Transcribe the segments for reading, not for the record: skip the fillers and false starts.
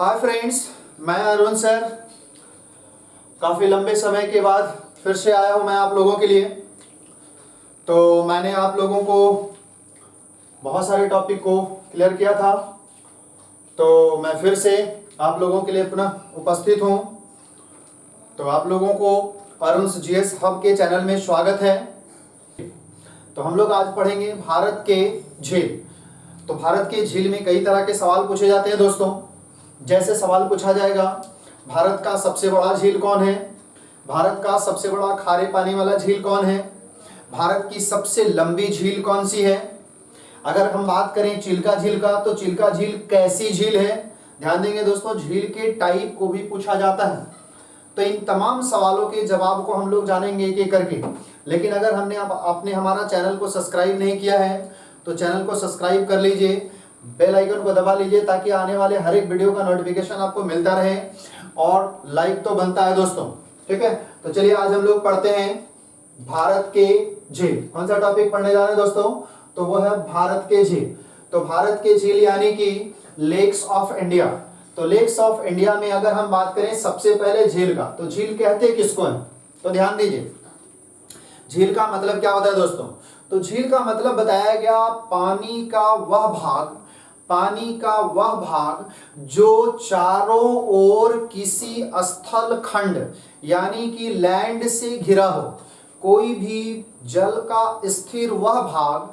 Hi friends, मैं Arun sir काफ़ी लंबे समय के बाद फिर से आया हूँ मैं आप लोगों के लिए। तो मैंने आप लोगों को बहुत सारे टॉपिक को क्लियर किया था, तो मैं फिर से आप लोगों के लिए पुनः उपस्थित हूँ। तो आप लोगों को अरुण जीएस हब के चैनल में स्वागत है। तो हम लोग आज पढ़ेंगे भारत के झील। तो भारत के झील में कई तरह के सवाल पूछे जाते हैं दोस्तों। जैसे सवाल पूछा जाएगा, भारत का सबसे बड़ा झील कौन है, भारत का सबसे बड़ा खारे पानी वाला झील कौन है, भारत की सबसे लंबी झील कौन सी है। अगर हम बात करें चिल्का झील का, तो चिल्का झील कैसी झील है। ध्यान देंगे दोस्तों, झील के टाइप को भी पूछा जाता है। तो इन तमाम सवालों के जवाब को हम लोग जानेंगे एक एक करके। लेकिन अगर आपने हमारा चैनल को सब्सक्राइब नहीं किया है तो चैनल को सब्सक्राइब कर लीजिए, बेल आइकन को दबा लीजिए ताकि आने वाले हर एक वीडियो का नोटिफिकेशन आपको मिलता रहे। और लाइक तो बनता है दोस्तों, ठीक है। तो चलिए आज हम लोग पढ़ते हैं भारत के झील। कौन सा टॉपिक पढ़ने जा रहे हैं दोस्तों? तो वो है भारत के झील। तो भारत के झील यानी कि लेक्स ऑफ इंडिया। तो लेक्स ऑफ इंडिया में अगर हम बात करें सबसे पहले झील का, तो झील कहते हैं किसको है? तो ध्यान दीजिए, झील का मतलब क्या होता है दोस्तों? तो झील का मतलब बताया गया पानी का वह भाग जो चारों ओर किसी स्थल खंड यानी कि लैंड से घिरा हो। कोई भी जल का स्थिर वह भाग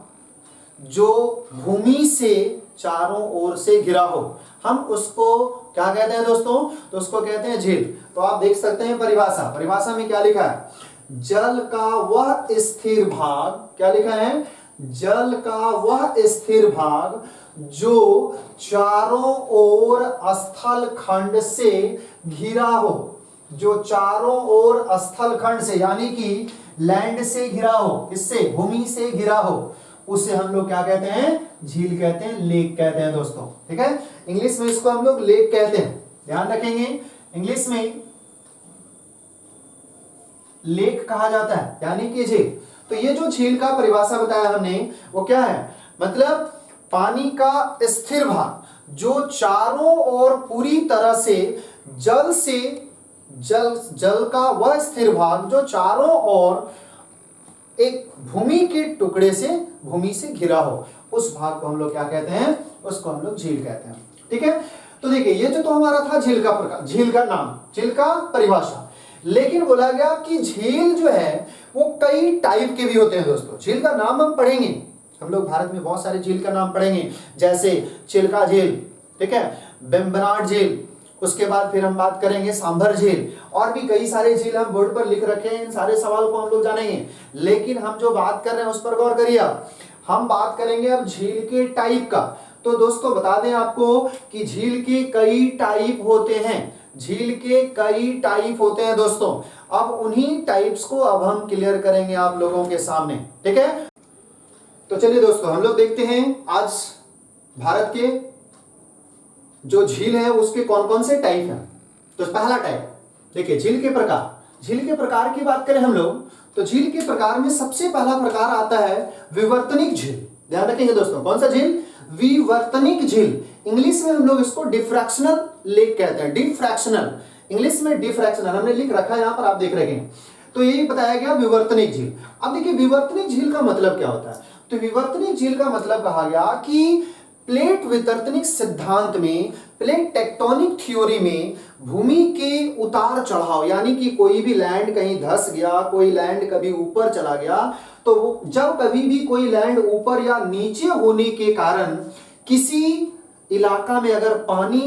जो भूमि से चारों ओर से घिरा हो, हम उसको क्या कहते हैं दोस्तों? तो उसको कहते हैं झील। तो आप देख सकते हैं परिभाषा में क्या लिखा है? जल का वह स्थिर भाग, क्या लिखा है? जल का वह स्थिर भाग जो चारों ओर स्थल खंड से घिरा हो। जो चारों ओर स्थल खंड से यानी कि लैंड से घिरा हो, किससे? भूमि से घिरा हो, उसे हम लोग क्या कहते हैं? झील कहते हैं, लेक कहते हैं दोस्तों, ठीक है। इंग्लिश में इसको हम लोग लेक कहते हैं, ध्यान रखेंगे। इंग्लिश में लेक कहा जाता है यानी कि झील। तो ये जो झील का परिभाषा बताया हमने वो क्या है? मतलब पानी का स्थिर भाग जो चारों ओर पूरी तरह से जल का वह स्थिर भाग जो चारों ओर एक भूमि के टुकड़े से भूमि से घिरा हो, उस भाग को हम लोग क्या कहते हैं? उसको हम लोग झील कहते हैं, ठीक है। तो देखिए, ये जो तो हमारा था झील का प्रकार, झील का नाम, झील का परिभाषा। लेकिन बोला गया कि झील जो है वो कई टाइप के भी होते हैं दोस्तों। झील का नाम हम पढ़ेंगे, हम लोग भारत में बहुत सारे झील का नाम पढ़ेंगे, जैसे चिल्का झील, ठीक है, वेम्बनाड झील, उसके बाद फिर हम बात करेंगे सांभर झील, और भी कई सारे झील हम बोर्ड पर लिख रखे हैं। इन सारे सवाल को हम लोग जानेंगे। लेकिन हम जो बात कर रहे हैं उस पर गौर करिए। हम बात करेंगे अब झील के टाइप का। तो दोस्तों बता दें आपको कि झील के कई टाइप होते हैं। झील के कई टाइप होते हैं दोस्तों। अब उन्हीं टाइप्स को अब हम क्लियर करेंगे आप लोगों के सामने, ठीक है। तो चलिए दोस्तों, हम लोग देखते हैं आज भारत के जो झील है उसके कौन कौन से टाइप हैं। तो पहला टाइप देखिए, झील के प्रकार। झील के प्रकार की बात करें हम लोग, तो झील के प्रकार में सबसे पहला प्रकार आता है विवर्तनिक झील। ध्यान रखेंगे दोस्तों, कौन सा झील? विवर्तनिक झील। इंग्लिश में हम लोग इसको डिफ्रैक्शनल लेक कहते हैं। डिफ्रैक्शनल, इंग्लिश में डिफ्रैक्शनल हमने लिख रखा है, यहां पर आप देख रहे हैं। तो यही बताया गया विवर्तनिक झील। अब देखिए, विवर्तनिक झील का मतलब क्या होता है? तो विवर्तनिक झील का मतलब कहा गया कि प्लेट विवर्तनिक सिद्धांत में, प्लेट टेक्टोनिक थ्योरी में भूमि के उतार चढ़ाव, यानी कि कोई भी लैंड कहीं धंस गया, कोई लैंड कभी ऊपर चला गया, तो जब कभी भी कोई लैंड ऊपर या नीचे होने के कारण किसी इलाका में अगर पानी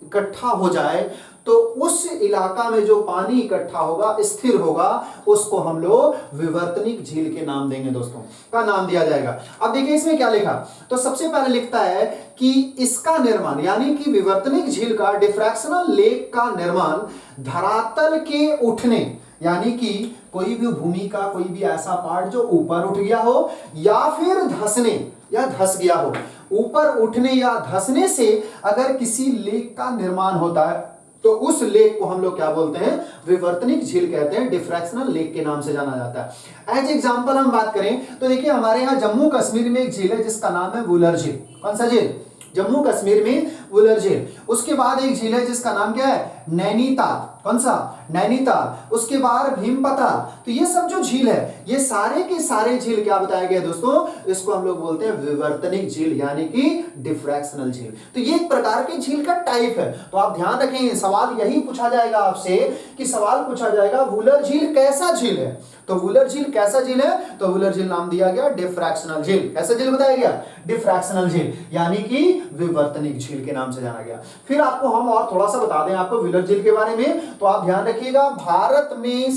इकट्ठा हो जाए, तो उस इलाका में जो पानी इकट्ठा होगा, स्थिर होगा, उसको हम लोग विवर्तनिक झील के नाम देंगे दोस्तों, का नाम दिया जाएगा। अब देखिए इसमें क्या लिखा। तो सबसे पहले लिखता है कि इसका निर्माण, यानी कि विवर्तनिक झील का, डिफ्रैक्शनल लेक का निर्माण धरातल के उठने, यानी कि कोई भी भूमि का कोई भी ऐसा पार्ट जो ऊपर उठ गया हो या फिर धंसने या धंस गया हो, ऊपर उठने या धंसने से अगर किसी लेक का निर्माण होता है, तो उस लेक को हम लोग क्या बोलते हैं? विवर्तनिक झील कहते हैं। डिफ्रैक्शनल लेक के नाम से जाना जाता है। एज एग्जांपल हम बात करें तो देखिए, हमारे यहाँ जम्मू कश्मीर में एक झील है जिसका नाम है वुलर झील। कौन सा झील? जम्मू कश्मीर में वुलर झील। उसके बाद एक झील है जिसका नाम क्या है, नैनीताल। कौन सा, नैनीताल। उसके बाद भीमपताल। तो ये सब जो झील है, ये सारे के सारे झील क्या बताया गया दोस्तों, इसको हम लोग बोलते हैं विवर्तनिक झील यानी कि डिफ्रैक्शनल झील। तो ये एक प्रकार के झील का टाइप है। तो आप ध्यान रखें, सवाल यही पूछा जाएगा आपसे कि सवाल पूछा जाएगा वुलर झील कैसा झील है। तो वुलर झील कैसा झील है, तो वुलर झील नाम दिया गया डिफ्रैक्शनल झील। कैसा झील बताया गया, डिफ्रैक्शनल झील यानी कि विवर्तनिक झील के नाम से जाना गया। फिर आपको हम और थोड़ा सा बता दें आपको वुलर झील के बारे में, तो आप ध्यान रखिएगा, भारत में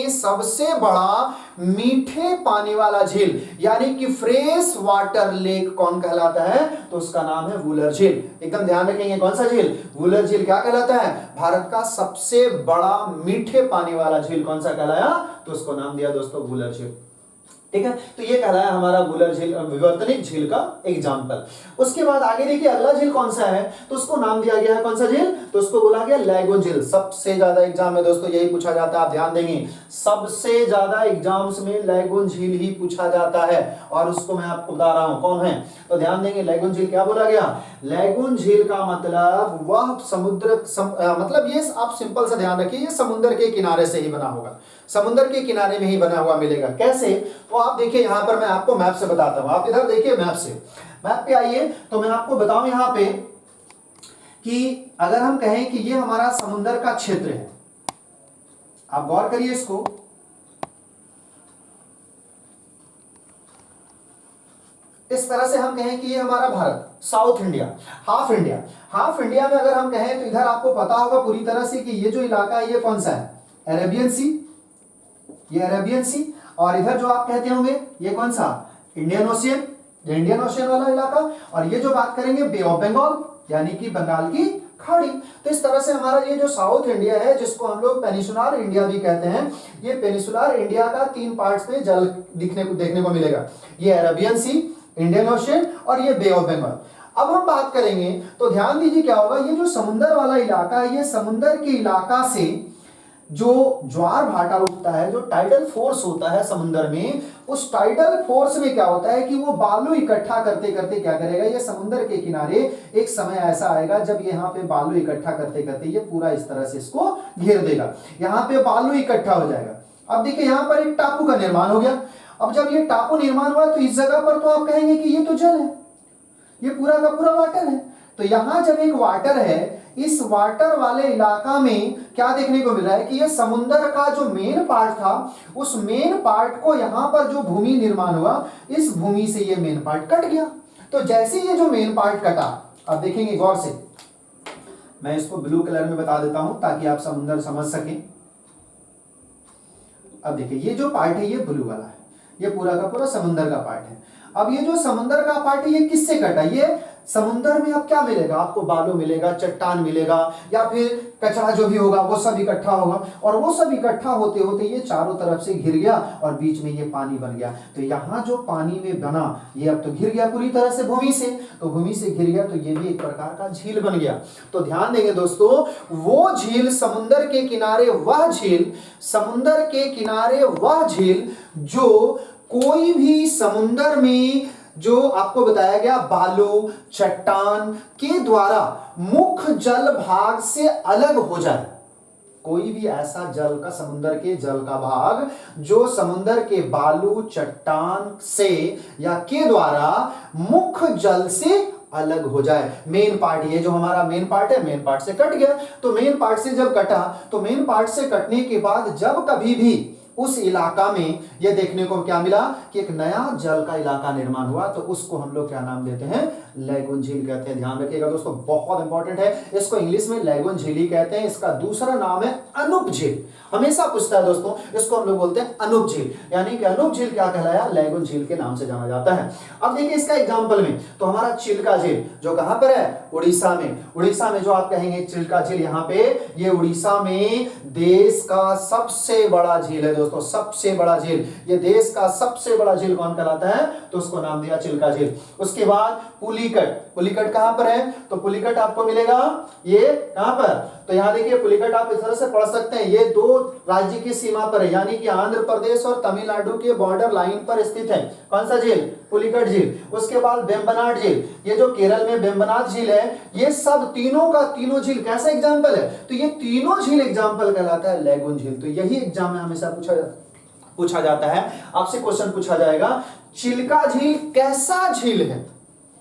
सबसे बड़ा मीठे पानी वाला झील यानी कि फ्रेश वाटर लेक कौन कहलाता है, तो उसका नाम है वुलर झील। एकदम ध्यान रखेंगे, कौन सा झील, वुलर झील क्या कहलाता है, भारत का सबसे बड़ा मीठे पानी वाला झील कौन सा कहलाया, तो उसको नाम दिया दोस्तों वुलर झील। ठीक है, तो ये कहलाया हमारा वुलर झील, विवर्तनिक झील का एग्जाम्पल। उसके बाद आगे देखिए अगला झील कौन सा है, तो उसको नाम दिया गया है कौन सा झील, तो उसको बोला गया लैगून झील। सबसे ज्यादा एग्जाम में दोस्तों यही पूछा जाता है, आप ध्यान देंगे, सबसे ज्यादा एग्जाम्स में लैगून झील ही पूछा जाता है, और उसको मैं आपको बता रहा हूं कौन है। तो ध्यान देंगे, लैगून झील क्या बोला गया, लैगून झील का मतलब वह समुद्र मतलब ये आप सिंपल सा ध्यान रखिए, ये समुद्र के किनारे से ही बना होगा, समुद्र के किनारे में ही बना हुआ मिलेगा। कैसे, तो आप देखिए यहां पर मैं आपको मैप से बताता हूं, आप इधर देखिए मैप से, मैप पे आइए तो मैं आपको बताऊं यहां पे कि अगर हम कहें कि ये हमारा समुद्र का क्षेत्र है, आप गौर करिए इसको, इस तरह से हम कहें कि ये हमारा Bharat, south India, half India, half India में अगर हम कहें तो इधर आपको पता होगा पूरी तरह से कि ये जो इलाका है ये कौन सा है, अरेबियन सी, ये अरेबियन सी, और इधर जो आप कहते होंगे ये कौन सा, इंडियन ओशियन, ये इंडियन ओशियन वाला इलाका, और ये जो बात करेंगे बे ऑफ बंगाल यानी कि बंगाल की खाड़ी। तो इस तरह से हमारा ये जो साउथ इंडिया है, जिसको हम लोग पेनिसुलर इंडिया भी कहते हैं, ये पेनिसुलर इंडिया का 3 पार्ट्स में जल देखने को मिलेगा, ये अरेबियन सी, इंडियन ओशियन और ये बे ऑफ बंगाल। अब हम बात करेंगे तो ध्यान दीजिए क्या होगा, ये जो समुद्र वाला इलाका है, ये समुद्र के इलाका से जो ज्वार भाटा उठता है, जो टाइडल फोर्स होता है समुद्र में, उस टाइडल फोर्स में क्या होता है कि वो बालू इकट्ठा करते करते क्या करेगा, ये समुद्र के किनारे एक समय ऐसा आएगा जब यहाँ पे बालू इकट्ठा करते करते ये पूरा इस तरह से इसको घेर देगा, यहाँ पे बालू इकट्ठा हो जाएगा। अब देखिए यहाँ पर एक टापू का निर्माण हो गया। अब जब ये टापू निर्माण हुआ तो इस जगह पर तो आप कहेंगे कि ये तो जल है, ये पूरा का पूरा वाटर है। तो यहां जब एक वाटर है, इस वाटर वाले इलाका में क्या देखने को मिल रहा है कि ये समुद्र का जो मेन पार्ट था, उस मेन पार्ट को यहां पर जो भूमि निर्माण हुआ, इस भूमि से ये मेन पार्ट कट गया। तो जैसे ये जो मेन पार्ट कटा, अब देखेंगे गौर से, मैं इसको ब्लू कलर में बता देता हूं ताकि आप समुद्र समझ सकें। अब देखिए ये जो पार्ट है ये ब्लू वाला है, ये पूरा का पूरा समुद्र का पार्ट है। अब ये जो समुद्र का पार्ट है ये किससे कटा, ये समुद्र में अब क्या मिलेगा आपको, बालू मिलेगा, चट्टान मिलेगा, या फिर कचरा जो भी होगा वो सब इकट्ठा होगा, और वो सब इकट्ठा होते होते ये चारों तरफ से घिर गया और बीच में ये पानी बन गया। तो यहाँ जो पानी में बना ये अब तो घिर गया पूरी तरह से भूमि से, तो भूमि से घिर गया तो ये भी एक प्रकार का झील बन गया। तो ध्यान देंगे दोस्तों, वो झील समुद्र के किनारे, वह झील समुद्र के किनारे, वह झील जो कोई भी समुद्र में जो आपको बताया गया बालू चट्टान के द्वारा मुख्य जल भाग से अलग हो जाए, कोई भी ऐसा जल का, समुद्र के जल का भाग जो समुद्र के बालू चट्टान से या के द्वारा मुख्य जल से अलग हो जाए। मेन पार्ट, ये जो हमारा मेन पार्ट है, मेन पार्ट से कट गया। तो मेन पार्ट से जब कटा, तो मेन पार्ट से कटने के बाद जब कभी भी उस इलाका में ये देखने को क्या मिला कि एक नया जल का इलाका निर्माण हुआ, तो उसको हम लोग क्या नाम देते हैं, लैगून झील कहते हैं। ध्यान रखिएगा दोस्तों, बहुत इंपॉर्टेंट है, इसको इंग्लिश में लैगून झील ही कहते हैं। इसका दूसरा नाम है अनूप झील, हमेशा पूछता है दोस्तों, इसको हम लोग बोलते हैं अनूप झील, यानी कि अनूप झील क्या कहलाया, लैगून झील के नाम से जाना जाता है। अब देखिए इसका एग्जाम्पल में, तो हमारा चिल्का झील जो कहां पर है, उड़ीसा में, उड़ीसा में जो आप कहेंगे चिल्का झील, यहाँ पे ये उड़ीसा में देश का सबसे बड़ा झील है दोस्तों, सबसे बड़ा झील, ये देश का सबसे बड़ा झील कौन कहलाता है, तो उसको नाम दिया चिल्का झील। उसके बाद पुलिकट, पुलिकट कहां पर है, तो पुलिकट आपको मिलेगा ये कहां पर, तो यहां देखिए पुलिकट आप इस तरह से पढ़ सकते हैं, ये 2 राज्य की सीमा पर है, यानी कि आंध्र प्रदेश और तमिलनाडु के बॉर्डर लाइन पर स्थित है। कौन सा झील, पुलिकट झील, उसके बाद वेम्बनाड झील, ये जो केरल में वेम्बनाड झील है, ये सब तीनों का तीनों झील कैसा एग्जाम्पल है, तो ये तीनों झील एग्जाम्पल कहलाता है लैगून झील। तो यही एग्जाम में हमेशा पूछा जाता है, आपसे क्वेश्चन पूछा जाएगा चिल्का झील कैसा झील है,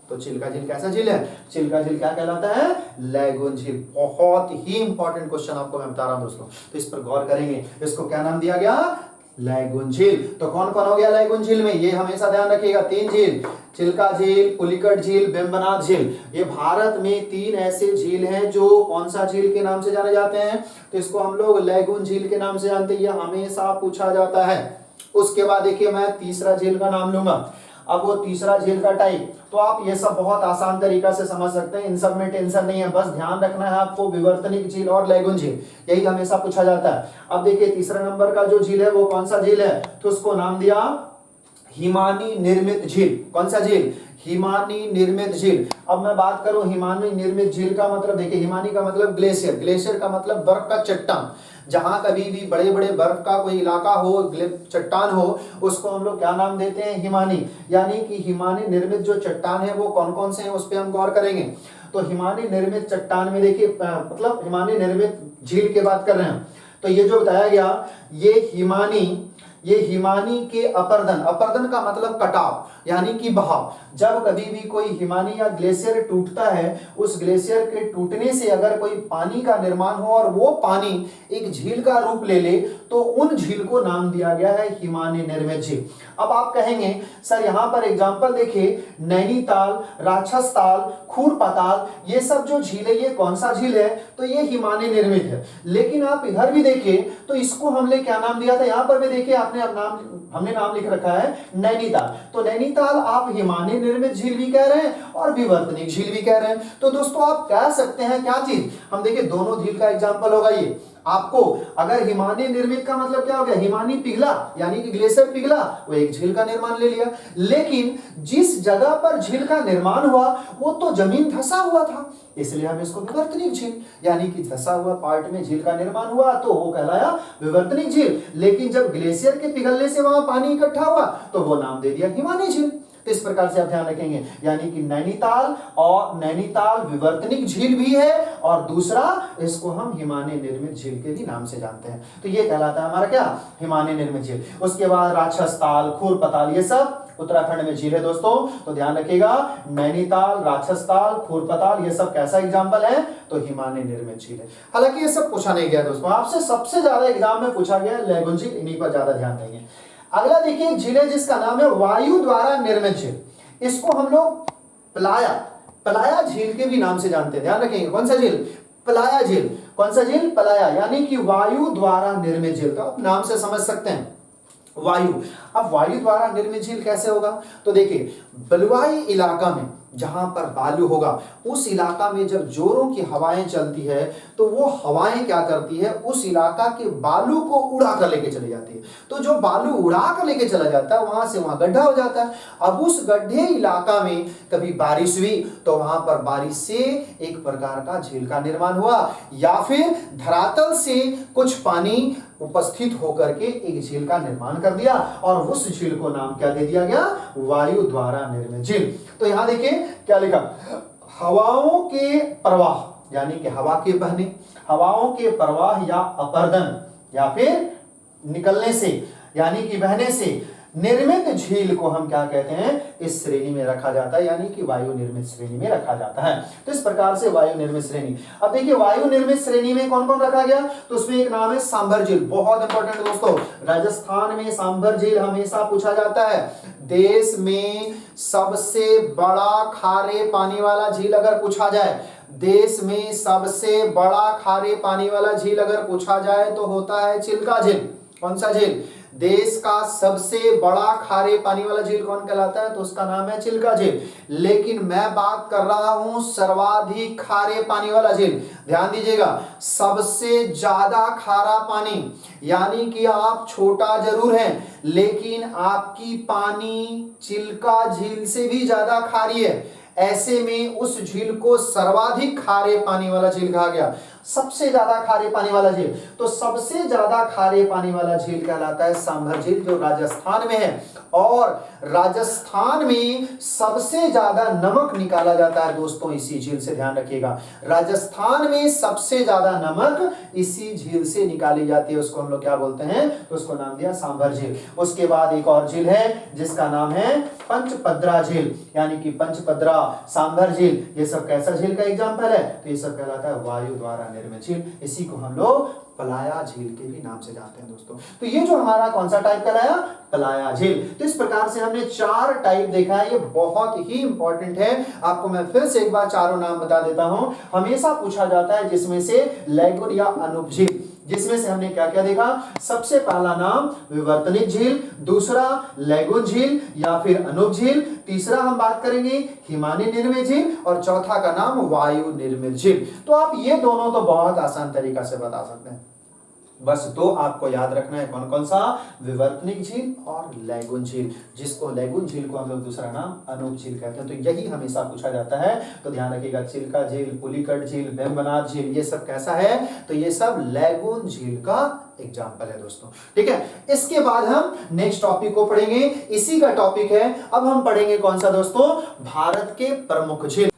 तो चिल्का झील कैसा झील है, चिल्का झील क्या कहलाता है, लैगून झील। बहुत ही इंपॉर्टेंट क्वेश्चन आपको मैं बता रहा हूं दोस्तों, तो इस पर गौर करेंगे। इसको क्या नाम दिया गया, लैगून झील। तो कौन कौन हो गया लैगून झील में, ये हमेशा ध्यान रखिएगा, 3 झील, चिल्का झील, पुलिकट झील, वेम्बनाड झील। ये भारत में 3 ऐसे झील हैं जो कौन सा झील के नाम से जाने जाते हैं, तो इसको हम लोग लैगून झील के नाम से जानते हैं, ये हमेशा पूछा जाता है। उसके बाद देखिए मैं तीसरा झील का नाम लूंगा। अब वो तीसरा झील का टाइप, तो आप ये सब बहुत आसान तरीका से समझ सकते हैं, इन सब में टेंशन नहीं है, बस ध्यान रखना है आपको विवर्तनिक झील और लैगून झील, यही हमेशा पूछा जाता है। अब देखिए तीसरा नंबर का जो झील है वो कौन सा झील है, तो उसको नाम दिया हिमानी निर्मित झील। कौन सा झील, हिमानी निर्मित झील। अब मैं बात करूं हिमानी निर्मित झील का मतलब, देखिए हिमानी का मतलब ग्लेशियर, ग्लेशियर का मतलब बर्फ का चट्टान, जहां कभी भी बड़े बड़े बर्फ का कोई इलाका हो, चट्टान हो, उसको हम लोग क्या नाम देते हैं, हिमानी। यानी कि हिमानी निर्मित जो चट्टान है वो कौन कौन से हैं उस पर हम गौर करेंगे। तो हिमानी निर्मित चट्टान में देखिए मतलब हिमानी निर्मित झील की बात कर रहे हैं, तो ये जो बताया गया ये हिमानी के अपर्दन, अपर्दन का मतलब कटाव यानी कि बहाव। जब कभी भी कोई हिमानी या ग्लेशियर टूटता है, उस ग्लेशियर के टूटने से अगर कोई पानी का निर्माण हो और वो पानी एक झील का रूप ले ले, तो उन झील को नाम दिया गया है हिमानी निर्मित झील। अब आप कहेंगे सर यहाँ पर एग्जाम्पल देखिए, नैनीताल, राक्षसताल, खूरपाताल, ये सब जो झील है ये कौन सा झील है, तो ये हिमानी निर्मित है। लेकिन आप इधर भी देखिए तो इसको हमने क्या नाम दिया था, यहाँ पर भी देखिए हमने नाम लिख रखा है नैनीताल। तो नैनीताल आप हिमानी निर्मित झील भी कह रहे हैं और विवर्तनिक झील भी कह रहे हैं। तो दोस्तों आप कह सकते हैं क्या चीज, हम देखिए दोनों झील का एग्जाम्पल होगा ये आपको। अगर हिमानी निर्मित का मतलब क्या हो गया, हिमानी पिघला यानी कि ग्लेशियर पिघला, वो एक झील का निर्माण ले लिया। लेकिन जिस जगह पर झील का निर्माण हुआ वो तो जमीन धंसा हुआ था, इसलिए हम इसको विवर्तनिक झील, यानी कि धंसा हुआ पार्ट में झील का निर्माण हुआ तो वो कहलाया विवर्तनिक झील। लेकिन जब ग्लेशियर के पिघलने से वहां पानी इकट्ठा हुआ तो वो नाम दे दिया हिमानी झील। तो इस प्रकार से आप ध्यान रखेंगे, यानी कि नैनीताल विवर्तनिक झील भी है और दूसरा इसको हम हिमानी निर्मित झील के भी नाम से जानते हैं। तो ये कहलाता है हमारा क्या, हिमानी निर्मित झील। उसके बाद राक्षसताल, खूरपाताल, ये सब उत्तराखंड में झील है दोस्तों, तो ध्यान रखिएगा नैनीताल, राक्षसताल, खूरपाताल ये सब कैसा एग्जाम्पल है, तो हिमानी निर्मित झील है। हालांकि ये सब पूछा नहीं गया दोस्तों, आपसे सबसे ज्यादा एग्जाम में पूछा गया लैगून झील, इन्हीं पर ज्यादा ध्यान देंगे। अगला देखिए एक झील है जिसका नाम है वायु द्वारा निर्मित झील। इसको हम लोग पलाया झील के भी नाम से जानते हैं, ध्यान रखेंगे। कौन सा झील, पलाया झील। कौन सा झील, पलाया, यानी कि वायु द्वारा निर्मित झील। तो आप नाम से समझ सकते हैं वायु। अब वायु द्वारा निर्मित झील कैसे होगा, तो देखिए बलुआई इलाका में जहां पर बालू होगा उस इलाका में जब जोरों की हवाएं चलती है तो वो हवाएं क्या करती है, उस इलाका के बालू को उड़ा कर लेके चली जाती है। तो जो बालू उड़ा कर लेके चला जाता है वहां से वहां गड्ढा हो जाता है। अब उस गड्ढे इलाका में कभी बारिश हुई तो वहां पर बारिश से एक प्रकार का झील का निर्माण हुआ, या फिर धरातल से कुछ पानी उपस्थित होकर के एक झील का निर्माण कर दिया और उस झील को नाम क्या दे दिया गया, वायु द्वारा निर्मित झील। तो यहां देखिए क्या लिखा, हवाओं के प्रवाह यानी कि हवा के बहने, हवाओं के प्रवाह या अपर्दन या फिर निकलने से यानी कि बहने से निर्मित झील को हम क्या कहते हैं, इस श्रेणी में रखा जाता है, यानी कि वायु निर्मित श्रेणी में रखा जाता है। तो इस प्रकार से वायु निर्मित श्रेणी। अब देखिए वायु निर्मित श्रेणी में कौन कौन रखा गया, तो उसमें एक नाम है सांभर झील, बहुत इंपॉर्टेंट दोस्तों। राजस्थान में सांभर झील हमेशा पूछा जाता है। देश में सबसे बड़ा खारे पानी वाला झील अगर पूछा जाए, देश में सबसे बड़ा खारे पानी वाला झील अगर पूछा जाए तो होता है चिल्का झील। कौन सा झील, देश का सबसे बड़ा खारे पानी वाला झील कौन कहलाता है, तो उसका नाम है चिल्का झील। लेकिन मैं बात कर रहा हूं सर्वाधिक खारे पानी वाला झील, ध्यान दीजिएगा, सबसे ज्यादा खारा पानी, यानी कि आप छोटा जरूर हैं लेकिन आपकी पानी चिल्का झील से भी ज्यादा खारी है। ऐसे में उस झील को सर्वाधिक खारे पानी वाला झील कहा गया। सबसे ज्यादा खारे पानी वाला झील, तो सबसे ज्यादा खारे पानी वाला झील कहलाता है सांभर झील, जो राजस्थान में है। और राजस्थान में सबसे ज्यादा नमक निकाला जाता है दोस्तों इसी झील से, ध्यान रखिएगा। राजस्थान में सबसे ज्यादा नमक इसी झील से निकाली जाती है, उसको हम लोग क्या बोलते हैं, तो उसको नाम दिया सांभर झील। उसके बाद एक और झील है जिसका नाम है पंचपद्रा झील, यानी कि पंचपद्रा, सांभर झील, ये सब कैसा झील का एग्जांपल है, तो ये सब कहलाता है वायु द्वारा निर्मित झील। इसी को हम लोग पलाया झील के भी नाम से जानते हैं दोस्तों। तो ये जो हमारा कौन सा टाइप कहलाया, पलाया झील। तो इस प्रकार से हमने 4 टाइप देखा है, ये बहुत ही इंपॉर्टेंट है। आपको मैं फिर से एक बार चारों नाम बता देता हूं। हमेशा पूछा जाता है जिसमें से लैगून या अनूप झील, जिसमें से हमने क्या क्या देखा, सबसे पहला नाम विवर्तनिक झील, दूसरा लैगून झील या फिर अनूप झील, तीसरा हम बात करेंगे हिमानी निर्मित झील, और चौथा का नाम वायु निर्मित झील। तो आप ये दोनों तो बहुत आसान तरीका से बता सकते हैं, बस तो आपको याद रखना है कौन कौन सा, विवर्तनिक झील और लैगून झील, जिसको लैगून झील को हम लोग दूसरा नाम अनूप झील कहते हैं। तो यही हमेशा पूछा जाता है, तो ध्यान रखिएगा। चिल्का झील, पुलिकट झील, वेम्बनाथ झील, ये सब कैसा है, तो ये सब लैगून झील का एग्जाम्पल है दोस्तों, ठीक है। इसके बाद हम नेक्स्ट टॉपिक को पढ़ेंगे, इसी का टॉपिक है, अब हम पढ़ेंगे कौन सा दोस्तों, भारत के प्रमुख झील।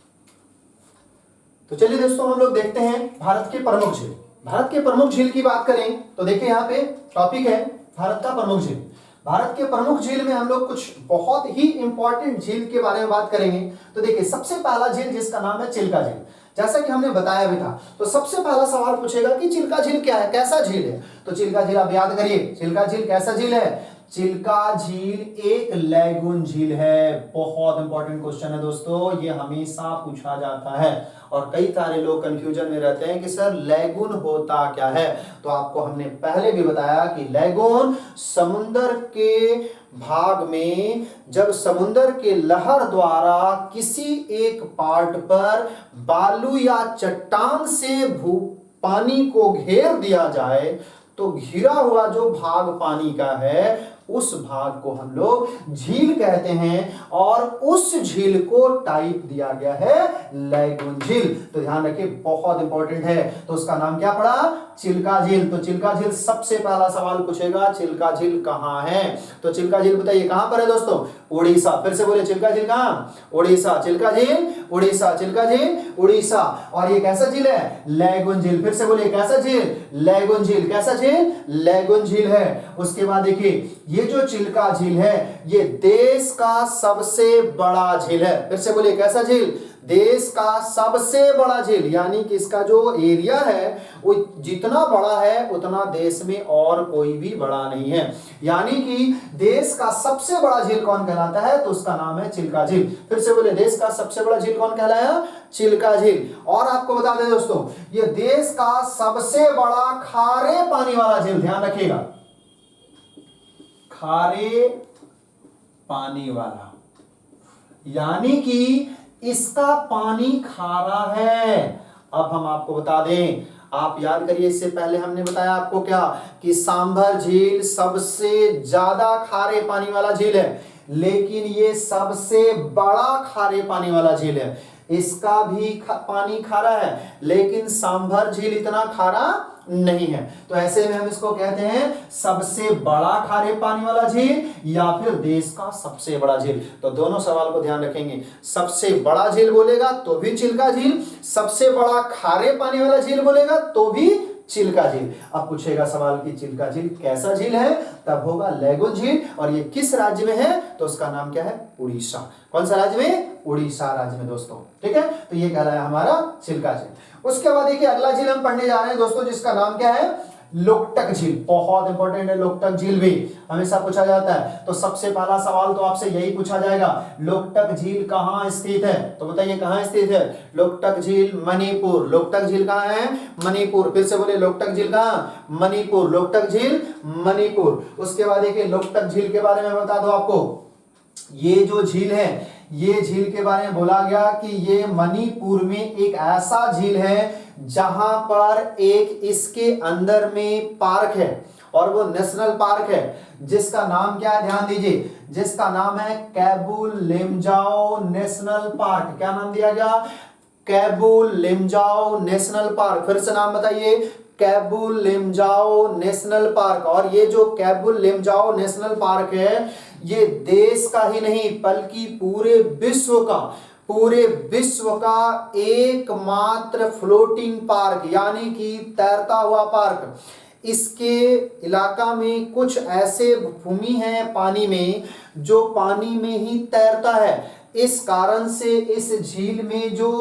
तो चलिए दोस्तों हम लोग देखते हैं भारत के प्रमुख झील। भारत के प्रमुख झील की बात करें तो देखिए यहाँ पे टॉपिक है भारत का प्रमुख झील। भारत के प्रमुख झील में हम लोग कुछ बहुत ही इंपॉर्टेंट झील के बारे में बात करेंगे। तो देखिए सबसे पहला झील जिसका नाम है चिल्का झील, जैसा कि हमने बताया भी था। तो सबसे पहला सवाल पूछेगा कि चिल्का झील क्या है, कैसा झील है। तो चिल्का झील आप याद करिए, चिल्का झील कैसा झील है, चिल्का झील एक लैगून झील है। बहुत इंपॉर्टेंट क्वेश्चन है दोस्तों, ये हमेशा पूछा जाता है और कई सारे लोग कंफ्यूजन में रहते हैं कि सर लैगून होता क्या है। तो आपको हमने पहले भी बताया कि लैगून समुद्र के भाग में जब समुद्र के लहर द्वारा किसी एक पार्ट पर बालू या चट्टान से पानी को घेर दिया जाए, तो घिरा हुआ जो भाग पानी का है उस भाग को हम लोग झील कहते हैं, और उस झील को टाइप दिया गया है लैगून झील। तो ध्यान रखिए बहुत इंपॉर्टेंट है। तो उसका नाम क्या पड़ा, चिल्का झील। तो चिल्का झील सबसे पहला सवाल पूछेगा, चिल्का झील कहां है। तो चिल्का झील बताइए कहां पर है दोस्तों, उड़ीसा। फिर से बोले चिल्का झील कहां, उड़ीसा। चिल्का झील उड़ीसा, चिल्का झील उड़ीसा। और ये कैसा झील है, लैगून झील। फिर से बोले कैसा झील, लैगून झील। कैसा झील, लैगून झील है। उसके बाद देखिए ये जो चिल्का झील है ये देश का सबसे बड़ा झील है। फिर से बोलिए कैसा झील, देश का सबसे बड़ा झील, यानी कि इसका जो एरिया है वो जितना बड़ा है उतना देश में और कोई भी बड़ा नहीं है। यानी कि देश का सबसे बड़ा झील कौन कहलाता है, तो उसका नाम है चिल्का झील। फिर से बोले देश का सबसे बड़ा झील कौन कहलाया, चिल्का झील। और आपको बता दें दोस्तों ये देश का सबसे बड़ा खारे पानी वाला झील, ध्यान रखिएगा, खारे पानी वाला, यानी कि इसका पानी खारा है। अब हम आपको बता दें, आप याद करिए इससे पहले हमने बताया आपको क्या कि सांभर झील सबसे ज्यादा खारे पानी वाला झील है, लेकिन ये सबसे बड़ा खारे पानी वाला झील है। इसका भी पानी खारा है, लेकिन सांभर झील इतना खारा नहीं है। तो ऐसे में हम इसको कहते हैं सबसे बड़ा खारे पानी वाला झील या फिर देश का सबसे बड़ा झील। तो दोनों सवाल को ध्यान रखेंगे, सबसे बड़ा झील बोलेगा तो भी चिल्का झील, सबसे बड़ा खारे पानी वाला झील बोलेगा तो भी चिल्का झील। अब पूछेगा सवाल कि चिल्का झील कैसा झील है, तब होगा लैगून झील। और ये किस राज्य में है, तो उसका नाम क्या है, उड़ीसा। कौन सा राज्य में, उड़ीसा राज्य में दोस्तों, ठीक है। तो ये कहलाया हमारा चिल्का झील। उसके बाद देखिए अगला झील हम पढ़ने जा रहे हैं दोस्तों, जिसका नाम क्या है, लोकटक झील। बहुत इंपॉर्टेंट है लोकटक झील भी, हमेशा पूछा जाता है। तो सबसे पहला सवाल तो आपसे यही पूछा जाएगा, लोकटक झील कहां स्थित है। तो बताइए कहां स्थित है, लोकटक झील मणिपुर। लोकटक झील कहां है, मणिपुर। फिर से बोले लोकटक झील कहां, मणिपुर। लोकटक झील मणिपुर। उसके बाद देखिए लोकटक झील के बारे में बता दो आपको, ये जो झील है, ये झील के बारे में बोला गया कि ये मणिपुर में एक ऐसा झील है जहां पर एक इसके अंदर में पार्क है, और वो नेशनल पार्क है जिसका नाम क्या है, ध्यान दीजिए, जिसका नाम है कैबू लेमजाओ नेशनल पार्क। क्या नाम दिया गया, कैबू लेमजाओ नेशनल पार्क। फिर से नाम बताइए, कैबू लेमजाओ नेशनल पार्क। और ये जो कैबू लेमजाओ नेशनल पार्क है ये देश का ही नहीं बल्कि पूरे विश्व का एकमात्र फ्लोटिंग पार्क यानी कि तैरता हुआ पार्क। इसके इलाका में कुछ ऐसे भूमि हैं पानी में जो पानी में ही तैरता है। इस कारण से इस झील में जो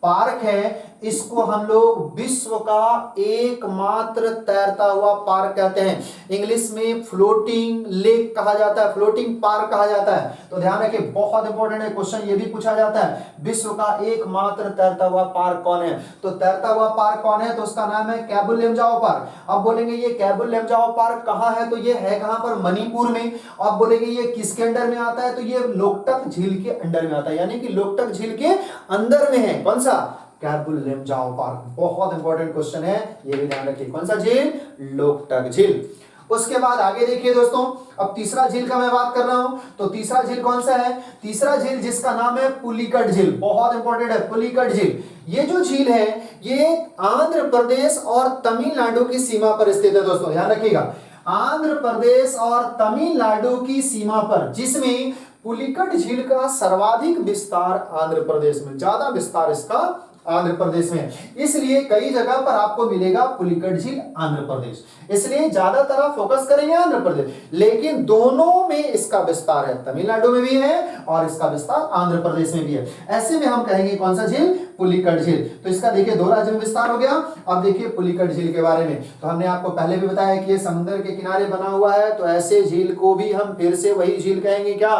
पार्क है इसको हम लोग विश्व का एकमात्र तैरता हुआ पार्क कहते हैं। इंग्लिश में फ्लोटिंग लेक कहा जाता है, फ्लोटिंग पार्क कहा जाता है। तो ध्यान रखिए, बहुत इंपॉर्टेंट है क्वेश्चन, ये भी पूछा जाता है, विश्व का एकमात्र तैरता हुआ पार्क कौन है। तो तैरता हुआ पार्क कौन है, तो उसका नाम है कैबू लेमजाओ पार्क। अब बोलेंगे ये कैबू लेमजाओ पार्क कहाँ है, तो ये है कहां पर, मणिपुर में। अब बोलेंगे ये किसके अंडर में आता है, तो ये लोकटक झील के अंडर में आता है, यानी कि लोकटक झील के अंदर में है। कौन सा, कैबू लेमजाओ पार्क। बहुत इंपॉर्टेंट क्वेश्चन है, ये भी ध्यान रखिए। कौन सा झील, लोकटक झील। उसके बाद आगे देखिए दोस्तों, अब तीसरा झील का मैं बात कर रहा हूं, तो तीसरा झील कौन सा है, तीसरा झील जिसका नाम है पुलिकट झील। बहुत इंपॉर्टेंट है पुलिकट झील। ये जो झील है ये आंध्र प्रदेश और तमिलनाडु की सीमा पर स्थित है दोस्तों, ध्यान रखिएगा, आंध्र प्रदेश और तमिलनाडु की सीमा पर, जिसमें पुलिकट झील का सर्वाधिक विस्तार आंध्र प्रदेश में, ज्यादा विस्तार इसका आंध्र प्रदेश में। इसलिए कई जगह पर आपको मिलेगा पुलिकट झील आंध्र प्रदेश, इसलिए ज्यादातर आप फोकस करेंगे आंध्र प्रदेश, लेकिन दोनों में इसका विस्तार है, तमिलनाडु में भी है और इसका विस्तार आंध्र प्रदेश में भी है। ऐसे में हम कहेंगे कौन सा झील, पुलिकट झील। तो इसका देखिए 2 राज्य में विस्तार हो गया। अब देखिए पुलिकट झील के बारे में, तो हमने आपको पहले भी बताया कि ये समुद्र के किनारे बना हुआ है, तो ऐसे झील को भी हम फिर से वही झील कहेंगे, क्या,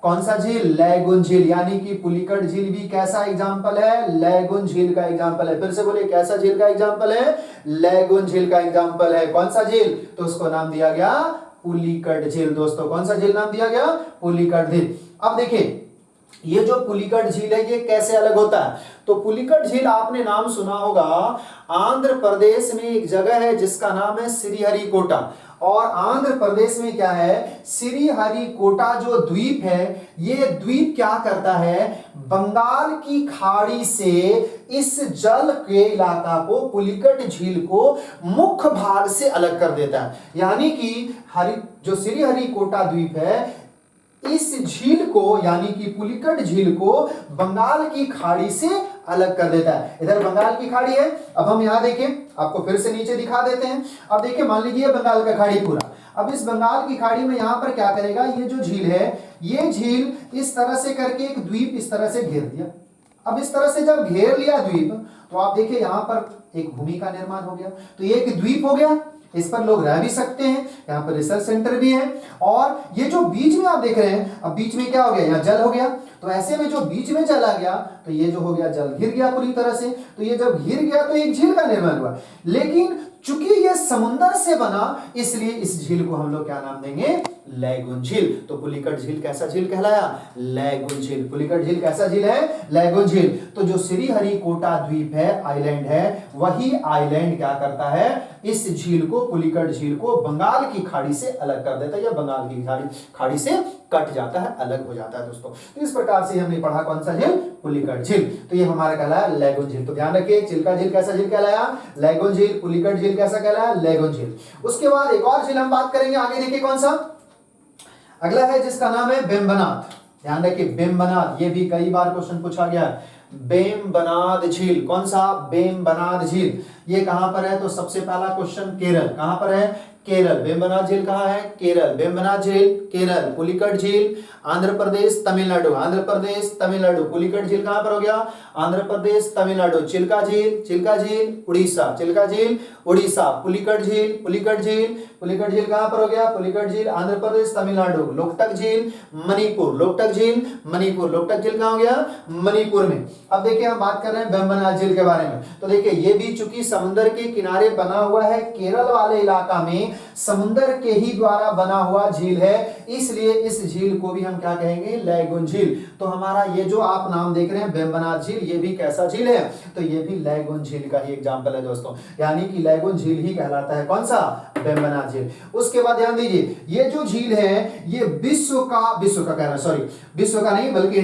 कौन सा झील, लैगून झील। यानी कि पुलिकट झील भी कैसा एग्जांपल है, लैगून झील का एग्जांपल है। फिर से बोलिए, कैसा झील का एग्जांपल है, लैगून झील का एग्जांपल है। कौन सा झील, तो उसको नाम दिया गया पुलिकट झील। दोस्तों कौन सा झील नाम दिया गया, पुलिकट झील। अब देखिए ये जो पुलिकट झील है ये कैसे अलग होता है, तो पुलिकट झील आपने नाम सुना होगा, आंध्र प्रदेश में एक जगह है जिसका नाम है श्रीहरिकोटा। और आंध्र प्रदेश में क्या है, श्रीहरिकोटा जो द्वीप है, ये द्वीप क्या करता है, बंगाल की खाड़ी से इस जल के इलाका को, पुलिकट झील को मुख्य भाग से अलग कर देता है। यानी कि जो श्रीहरिकोटा द्वीप है इस झील को, यानी कि पुलिकट झील को बंगाल की खाड़ी से अलग कर देता है। इधर बंगाल की खाड़ी है। अब हम यहां देखें, आपको फिर से नीचे दिखा देते हैं। अब देखिए, मान लीजिए बंगाल का खाड़ी पूरा, अब इस बंगाल की खाड़ी में यहां पर क्या करेगा, ये जो झील है, ये झील इस तरह से करके एक द्वीप इस तरह से घेर दिया। अब इस तरह से जब घेर लिया द्वीप, तो आप देखिए यहां पर एक भूमि का निर्माण हो गया, तो ये एक द्वीप हो गया, इस पर लोग रह भी सकते हैं, यहाँ पर रिसर्च सेंटर भी है। और ये जो बीच में आप देख रहे हैं, अब बीच में क्या हो गया, यहाँ जल हो गया, तो ऐसे में जो बीच में जल आ गया, तो ये जो हो गया जल घिर गया पूरी तरह से। तो ये जब घिर गया तो एक झील का निर्माण हुआ, लेकिन चूंकि ये समुद्र से बना इसलिए इस झील को हम लोग क्या नाम देंगे, लैगून झील। तो पुलिकट झील कैसा झील कहलाया, लैगून झील। पुलिकट झील कैसा झील है, लैगून झील। तो जो श्रीहरिकोटा द्वीप है, आइलैंड है, वही आइलैंड क्या करता है, इस झील को, पुलिकट झील को बंगाल की खाड़ी से अलग कर देता है, या बंगाल की खाड़ी से कट जाता है, अलग हो जाता है दोस्तों। तो इस प्रकार से हमने पढ़ा कौन सा झील, पुलिकट झील। तो ये हमारा कहलाया लैगून झील। तो ध्यान रखिए, चिल्का झील कैसा झील कहलाया, लैगून झील। पुलिकट झील कैसा कहलाया, लैगून झील। उसके बाद एक और झील हम बात करेंगे, आगे देखिए कौन सा, अगला है जिसका नाम है बेम्बनाथ। ध्यान रखिए, बेम्बनाथ, ये भी कई बार क्वेश्चन पूछा गया। बेम्बनाथ झील, कौन सा, बेम्बनाथ झील। ये कहां पर है, तो सबसे पहला क्वेश्चन केरल, कहां पर है, केरल। बेम्बनाथ झील कहां है, केरल। बेम्बनाथ झील केरल। पुलिकट झील आंध्र प्रदेश तमिलनाडु, आंध्र प्रदेश तमिलनाडु। पुलिकट झील कहां पर हो गया, आंध्र प्रदेश तमिलनाडु। चिल्का झील, चिल्का झील उड़ीसा, चिल्का झील उड़ीसा। पुलिकट झील, पुलिकट झील पुलिकट झील कहां पर हो गया, पुलिकट झील आंध्र प्रदेश तमिलनाडु। लोकटक झील मणिपुर, लोकटक झील मणिपुर, लोकटक झील कहां हो गया, मणिपुर में। अब देखिए हम बात कर रहे हैं वेम्बनाड झील के बारे में। तो देखिए ये भी चूंकि समुद्र के किनारे बना हुआ है, केरल वाले इलाका में समुद्र के ही द्वारा बना हुआ झील है, इसलिए इस झील को भी हम क्या कहेंगे, लैगून झील। तो हमारा ये जो आप नाम देख रहे हैं वेम्बनाड झील, ये भी कैसा झील है, तो ये भी लैगून झील का ही एग्जांपल है दोस्तों, यानी कि लैगून झील ही कहलाता है कौन सा, वेम्बनाड झील। उसके बाद ध्यान दीजिए ये जो झील है ये विश्व का कह रहा है, सॉरी विश्व का नहीं बल्कि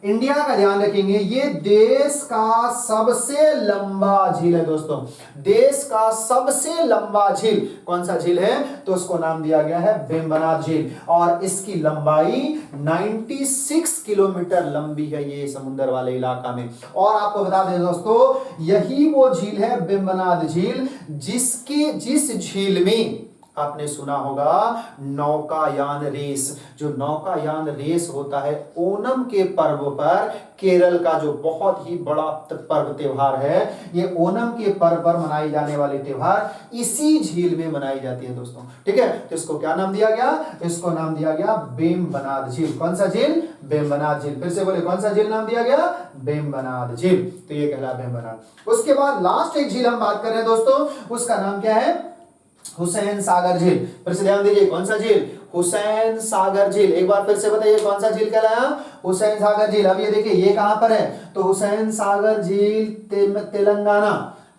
इंडिया का ध्यान रखेंगे, ये देश का सबसे लंबा झील है दोस्तों। देश का सबसे लंबा झील कौन सा झील है, तो उसको नाम दिया गया है वेम्बनाड झील, और इसकी लंबाई 96 किलोमीटर लंबी है ये समुद्र वाले इलाका में। और आपको बता दें दोस्तों यही वो झील है वेम्बनाड झील जिस झील में आपने सुना होगा नौकायान रेस। जो नौकायान रेस होता है ओणम के पर्व पर, केरल का जो बहुत ही बड़ा पर्व त्योहार है, ये ओणम के पर्व पर मनाई जाने वाली त्योहार इसी झील में मनाई जाती है दोस्तों। ठीक है, तो इसको क्या नाम दिया गया, इसको नाम दिया गया वेम्बनाड झील। कौन सा झील, वेम्बनाड झील। फिर से बोले कौन सा झील नाम दिया गया, वेम्बनाड झील। तो ये कहला वेम्बनाड। उसके बाद लास्ट एक झील हम बात कर रहे हैं दोस्तों, उसका नाम क्या है, हुसैन सागर झील। फिर से ध्यान दीजिए कौन सा झील, हुसैन सागर झील। एक बार फिर से बताइए कौन सा झील कहलाया, हुसैन सागर झील। अब ये देखिए ये कहां पर है, तो हुसैन सागर झील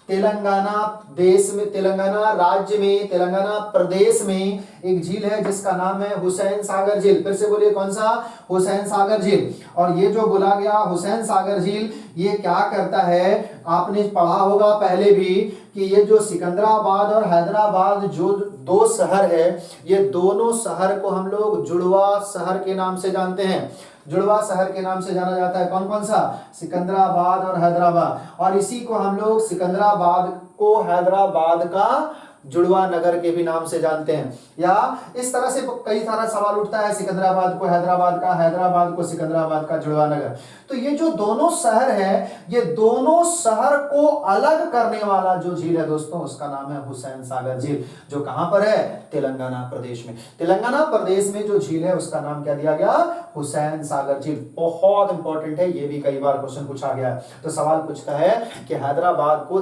तेलंगाना देश में, तेलंगाना राज्य में, तेलंगाना प्रदेश में एक झील है जिसका नाम है हुसैन सागर झील। फिर से बोलिए कौन सा, हुसैन सागर झील। और ये जो बोला गया हुसैन सागर झील, ये क्या करता है, आपने पढ़ा होगा पहले भी कि ये जो सिकंदराबाद और हैदराबाद जो दो शहर है, ये दोनों शहर को हम लोग जुड़वा शहर के नाम से जानते हैं। जुड़वा शहर के नाम से जाना जाता है कौन कौन सा, सिकंदराबाद और हैदराबाद। और इसी को हम लोग सिकंदराबाद को हैदराबाद का जुड़वा नगर के भी नाम से जानते हैं। या इस तरह से कई सारा सवाल उठता है, सिकंदराबाद को हैदराबाद का, हैदराबाद को सिकंदराबाद का जुड़वा नगर। तो ये जो दोनों शहर है, ये दोनों शहर को अलग करने वाला जो झील है दोस्तों, उसका नाम है हुसैन सागर झील, जो कहां पर है, तेलंगाना प्रदेश में। तेलंगाना प्रदेश में जो झील है उसका नाम क्या दिया गया, हुसैन सागर झील। बहुत इंपॉर्टेंट है, ये भी कई बार क्वेश्चन पूछा गया है। तो सवाल पूछता है कि हैदराबाद को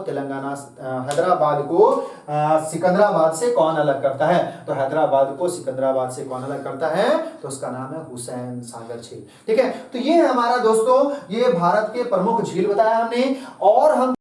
सिकंदराबाद से कौन अलग करता है, तो हैदराबाद को सिकंदराबाद से कौन अलग करता है, तो उसका नाम है हुसैन सागर झील। ठीक है, तो ये है हमारा दोस्तों, ये भारत के प्रमुख झील बताया हमने। और हम